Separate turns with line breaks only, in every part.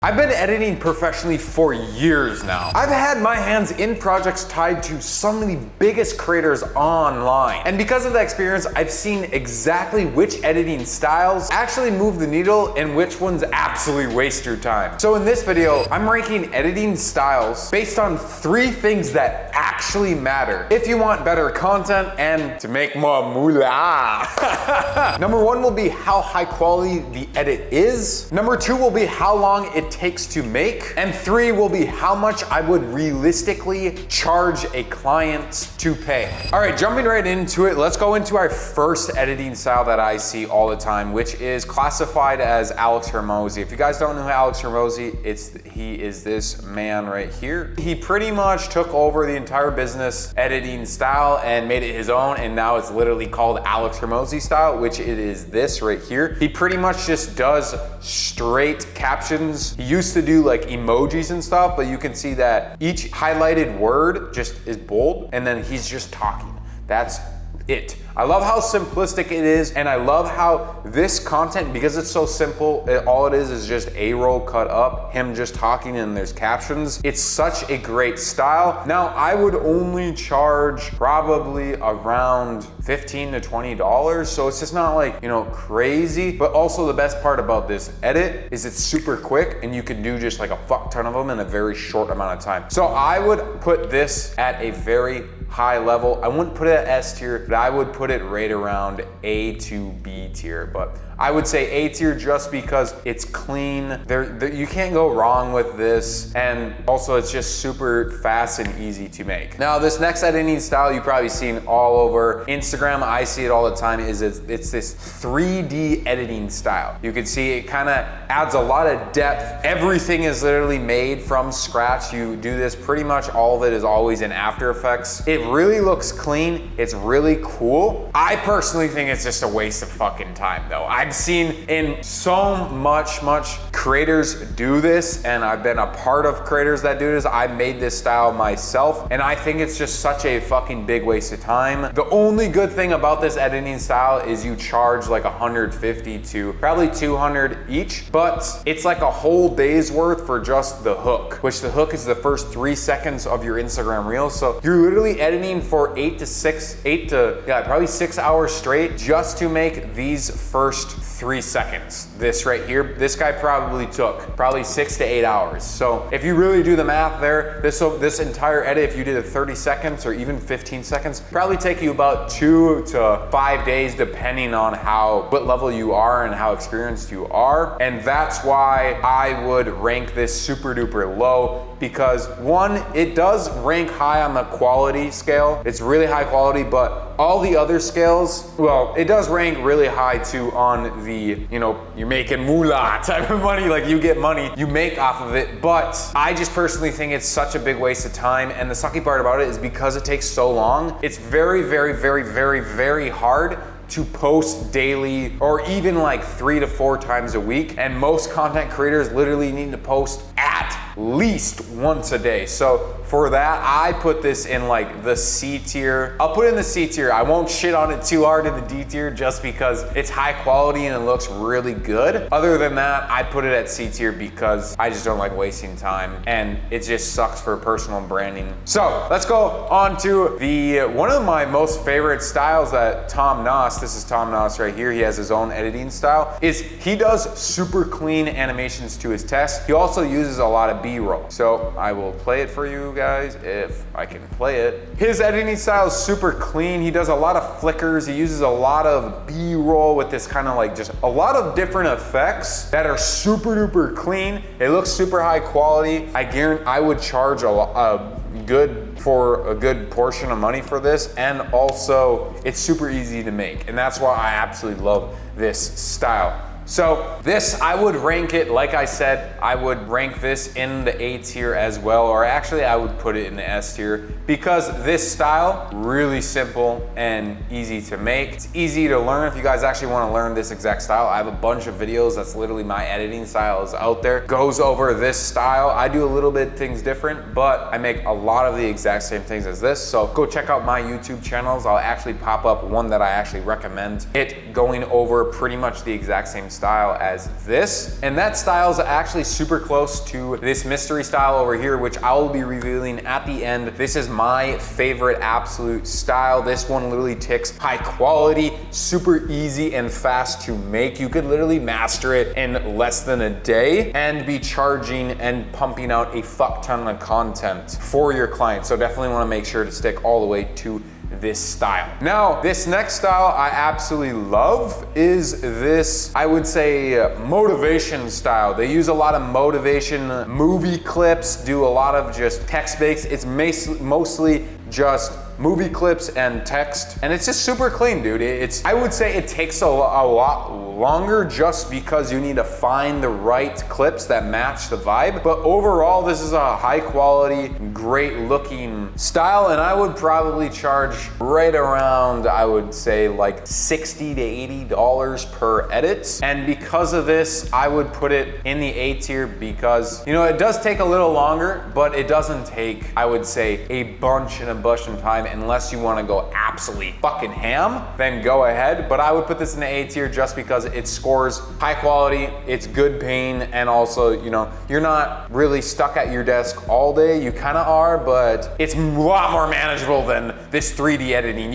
I've been editing professionally for years now. I've had my hands in projects tied to some of the biggest creators online. And because of that experience, I've seen exactly which editing styles actually move the needle and which ones absolutely waste your time. So in this video, I'm ranking editing styles based on 3 things that actually matter if you want better content and to make more moolah. Number 1 will be how high quality the edit is. Number 2 will be how long it takes to make. And 3 will be how much I would realistically charge a client to pay. All right, jumping right into it, let's go into our first editing style that I see all the time, which is classified as Alex Hormozi. If you guys don't know who Alex Hormozi, he is this man right here. He pretty much took over the entire business editing style and made it his own, and now it's literally called Alex Hormozi style, which it is this right here. He pretty much just does straight captions. He used to do like emojis and stuff, but you can see that each highlighted word just is bold and then he's just talking. That's it. I love how simplistic it is, and I love how this content, because it's so simple, all it is just A-roll cut up, him just talking and there's captions. It's such a great style. Now, I would only charge probably around $15 to $20, so it's just not like, you know, crazy. But also the best part about this edit is it's super quick and you can do just like a fuck ton of them in a very short amount of time. So I would put this at a very high level. I wouldn't put it at S tier, but I would put it right around A to B tier. But I would say A tier just because it's clean. You can't go wrong with this. And also it's just super fast and easy to make. Now this next editing style you've probably seen all over Instagram. I see it all the time. It's this 3D editing style. You can see it kind of adds a lot of depth. Everything is literally made from scratch. You do this pretty much, all of it is always in After Effects. It really looks clean. It's really cool. I personally think it's just a waste of fucking time though. I've seen in so much creators do this, and I've been a part of creators that do this. I made this style myself, and I think it's just such a fucking big waste of time. The only good thing about this editing style is you charge like 150 to probably 200 each, but it's like a whole day's worth for just the hook, which the hook is the first 3 seconds of your Instagram reel. So you're literally editing for probably 6 hours straight just to make these first 3 seconds. This right here, this guy probably took 6 to 8 hours. So if you really do the math there, this entire edit, if you did it 30 seconds or even 15 seconds, probably take you about 2 to 5 days, depending on what level you are and how experienced you are. And that's why I would rank this super duper low, because 1, it does rank high on the quality scale. It's really high quality, but all the other scales, well, it does rank really high too on the, you know, you're making moolah type of money, like you get money, you make off of it. But I just personally think it's such a big waste of time. And the sucky part about it is because it takes so long, it's very, very, very, very, very hard to post daily or even like 3 to 4 times a week. And most content creators literally need to post at least once a day. So for that, I put this in like the C tier. I'll put it in the C tier. I won't shit on it too hard in the D tier just because it's high quality and it looks really good. Other than that, I put it at C tier because I just don't like wasting time and it just sucks for personal branding. So let's go on to one of my most favorite styles that Tom Noss, this is Tom Noss right here, he has his own editing style, is he does super clean animations to his text. He also uses a lot of B-roll. So I will play it for you guys if I can play it. His editing style is super clean. He does a lot of flickers. He uses a lot of B-roll with this kind of like just a lot of different effects that are super duper clean. It looks super high quality. I guarantee I would charge a good portion of money for this, and also it's super easy to make, and that's why I absolutely love this style. So this, I would rank it, like I said, I would rank this in the A tier as well, or actually I would put it in the S tier, because this style, really simple and easy to make. It's easy to learn. If you guys actually want to learn this exact style, I have a bunch of videos that's literally my editing style is out there. Goes over this style. I do a little bit things different, but I make a lot of the exact same things as this. So go check out my YouTube channels. I'll actually pop up one that I actually recommend it going over pretty much the exact same style style as this. And that style is actually super close to this mystery style over here, which I will be revealing at the end. This is my favorite absolute style. This one literally ticks high quality, super easy and fast to make. You could literally master it in less than a day and be charging and pumping out a fuck ton of content for your clients. So definitely want to make sure to stick all the way to this style. Now, this next style I absolutely love is this, I would say, motivation style. They use a lot of motivation movie clips, do a lot of just text-based. It's mostly just movie clips and text, and it's just super clean, dude. I would say it takes a lot longer just because you need to find the right clips that match the vibe. But overall, this is a high quality, great looking style, and I would probably charge right around, I would say like $60 to $80 per edit. And because of this, I would put it in the A tier because, you know, it does take a little longer, but it doesn't take, I would say, a bunch of time. Unless you want to go absolutely fucking ham, then go ahead. But I would put this in the A tier just because it scores high quality, it's good pain, and also, you know, you're not really stuck at your desk all day. You kind of are, but it's a lot more manageable than this 3D editing.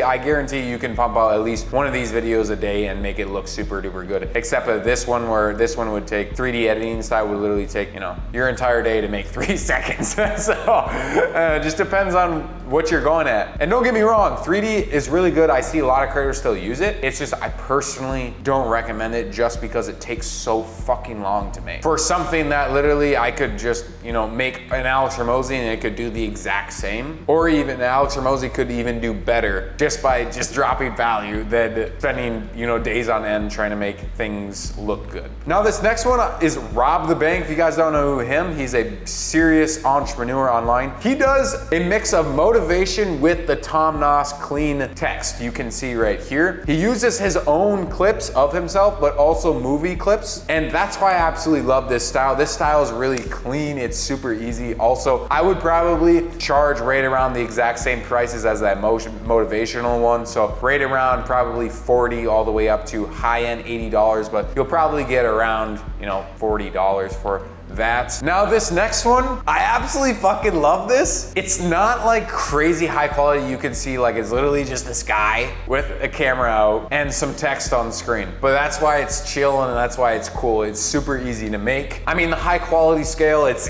I guarantee you can pump out at least one of these videos a day and make it look super duper good. Except for this one, where this one would take 3D editing style would literally take, you know, your entire day to make 3 seconds. So it just depends on what you're going at. And don't get me wrong, 3D is really good. I see a lot of creators still use it. It's just, I personally don't recommend it just because it takes so fucking long to make. For something that literally I could just, you know, make an Alex Hormozi and it could do the exact same, or even Alex Hormozi could even do better just by just dropping value than spending, you know, days on end trying to make things look good. Now this next one is Rob the Bank. If you guys don't know him, he's a serious entrepreneur online. He does a mix of motivation with the Tom Noss clean text you can see right here. He uses his own clips of himself, but also movie clips. And that's why I absolutely love this style. This style is really clean. It's super easy. Also, I would probably charge right around the exact same prices as that motivational one. So right around probably 40 all the way up to high end $80, but you'll probably get around, you know, $40 for that. Now this next one, I absolutely fucking love this. It's not like crazy high quality. You can see like it's literally just this guy with a camera out and some text on screen. But that's why it's chill and that's why it's cool. It's super easy to make. I mean, the high quality scale, it's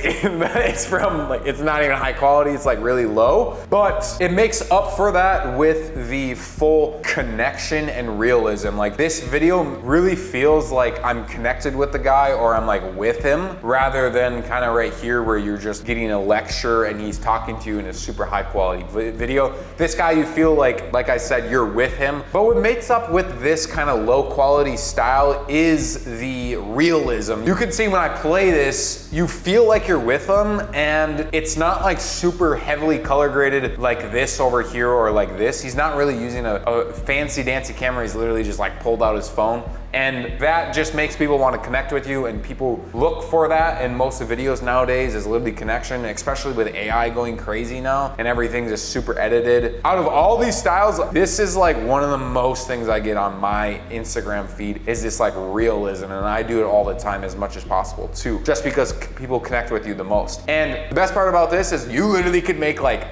from like, it's not even high quality, it's like really low, but it makes up for that with the full connection and realism. Like this video really feels like I'm connected with the guy or I'm like with him, rather than kind of right here where you're just getting a lecture and he's talking to you in a super high quality video. This guy, you feel like I said, you're with him. But what makes up with this kind of low quality style is the realism. You can see when I play this, you feel like you're with him, and it's not like super heavily color graded like this over here or like this. He's not really using a fancy dancy camera. He's literally just like pulled out his phone. And that just makes people want to connect with you, and people look for that in most of videos nowadays is literally connection, especially with AI going crazy now and everything's just super edited. Out of all these styles, this is like one of the most things I get on my Instagram feed is this like realism, and I do it all the time as much as possible too, just because people connect with you the most. And the best part about this is you literally could make like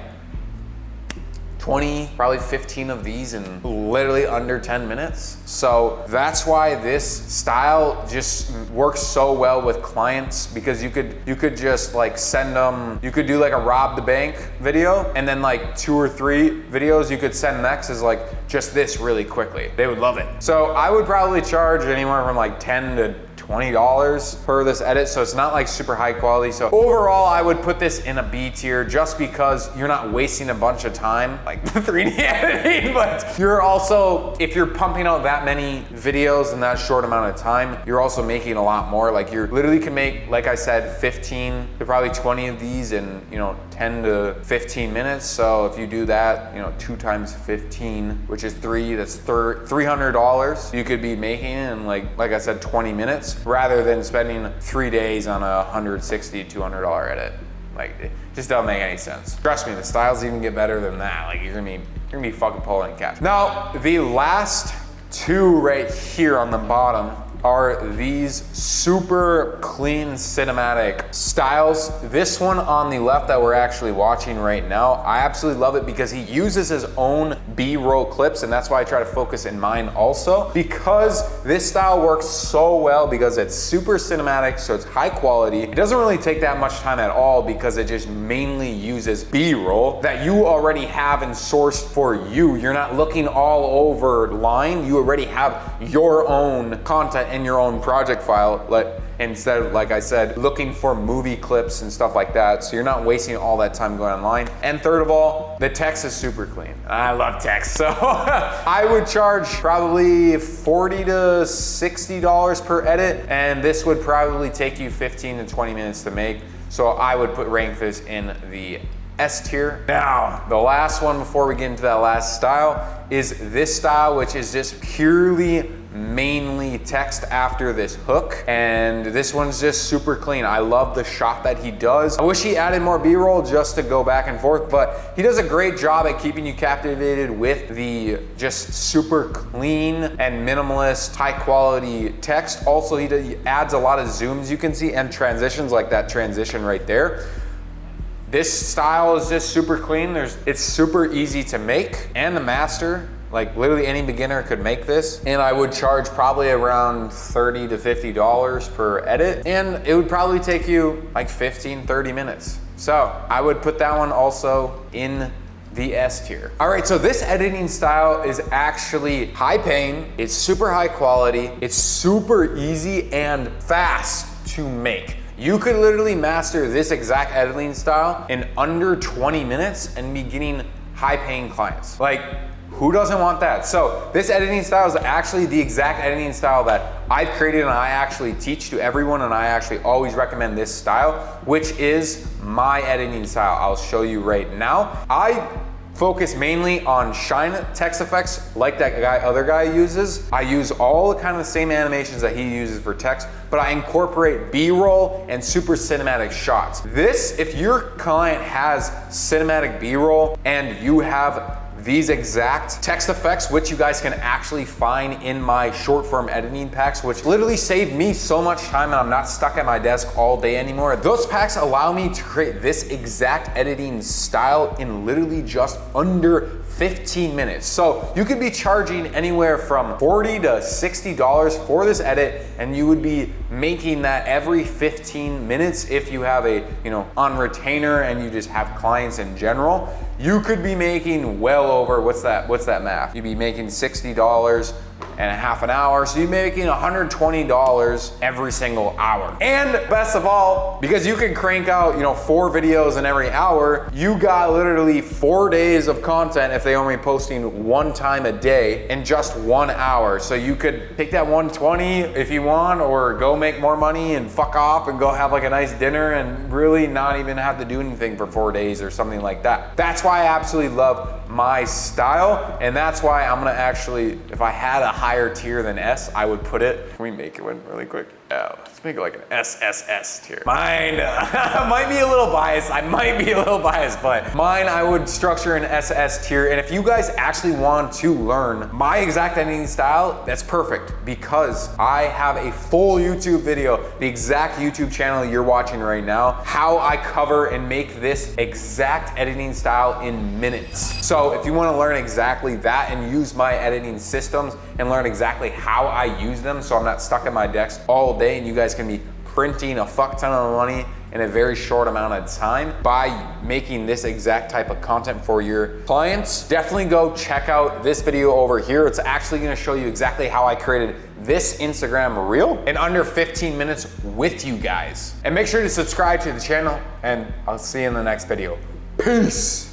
20, probably 15 of these in literally under 10 minutes. So that's why this style just works so well with clients, because you could just like send them, you could do like a Rob the Bank video, and then like 2 or 3 videos you could send next is like just this really quickly. They would love it. So I would probably charge anywhere from like $10 to $20 per this edit, so it's not like super high quality. So overall, I would put this in a B tier just because you're not wasting a bunch of time like the 3D editing, but you're also, if you're pumping out that many videos in that short amount of time, you're also making a lot more. Like you literally can make, like I said, 15 to probably 20 of these in, you know, 10 to 15 minutes. So if you do that, you know, 2 times 15, which is 3, that's $300 you could be making in like I said, 20 minutes, rather than spending 3 days on a $160, $200 edit. Like, it just doesn't make any sense. Trust me, the styles even get better than that. Like, you're gonna be fucking pulling cash. Now, the last 2 right here on the bottom are these super clean cinematic styles. This one on the left that we're actually watching right now, I absolutely love it because he uses his own B-roll clips, and that's why I try to focus in mine also, because this style works so well because it's super cinematic, so it's high quality. It doesn't really take that much time at all because it just mainly uses B-roll that you already have and sourced for you. You're not looking all over line. You already have your own content in your own project file, instead of, like I said, looking for movie clips and stuff like that. So you're not wasting all that time going online. And third of all, the text is super clean. I love text, so I would charge probably $40 to $60 per edit, and this would probably take you 15 to 20 minutes to make. So I would rank this in the S tier. Now, the last one before we get into that last style is this style, which is just purely mainly text after this hook, and this one's just super clean. I love the shot that he does. I wish he added more B-roll just to go back and forth, but he does a great job at keeping you captivated with the just super clean and minimalist, high quality text. Also, he adds a lot of zooms you can see and transitions, like that transition right there. This style is just super clean. It's super easy to make and to master. Like literally any beginner could make this, and I would charge probably around $30 to $50 per edit, and it would probably take you like 15-30 minutes. So I would put that one also in the S tier. All right, so this editing style is actually high paying, it's super high quality, it's super easy and fast to make. You could literally master this exact editing style in under 20 minutes and be getting high paying clients. Like, who doesn't want that? So this editing style is actually the exact editing style that I've created and I actually teach to everyone, and I actually always recommend this style, which is my editing style. I'll show you right now. I focus mainly on shine text effects like that other guy uses. I use all the kind of the same animations that he uses for text, but I incorporate B-roll and super cinematic shots. This, if your client has cinematic B-roll and you have these exact text effects, which you guys can actually find in my short form editing packs, which literally save me so much time and I'm not stuck at my desk all day anymore. Those packs allow me to create this exact editing style in literally just under 15 minutes. So you could be charging anywhere from $40 to $60 for this edit, and you would be making that every 15 minutes if you have a, on retainer and you just have clients in general. You could be making well over, what's that math? You'd be making $60 and a half an hour, so you're making $120 every single hour. And best of all, because you can crank out 4 videos in every hour, you got literally 4 days of content if they only posting 1 time a day in just 1 hour. So you could take that 120 if you want, or go make more money and fuck off and go have like a nice dinner and really not even have to do anything for 4 days or something like that. That's why I absolutely love my style, and that's why I'm gonna actually, if I had a higher tier than S, I would put it, can we make it one really quick? Oh, let's make it like an SSS tier. Mine might be a little biased. I might be a little biased, but mine I would structure an SS tier. And if you guys actually want to learn my exact editing style, that's perfect, because I have a full YouTube video, the exact YouTube channel you're watching right now, how I cover and make this exact editing style in minutes. So if you want to learn exactly that and use my editing systems and learn exactly how I use them, so I'm not stuck at my desk all day and you guys can be printing a fuck ton of money in a very short amount of time by making this exact type of content for your clients, definitely go check out this video over here. It's actually gonna show you exactly how I created this Instagram reel in under 15 minutes with you guys. And make sure to subscribe to the channel, and I'll see you in the next video. Peace.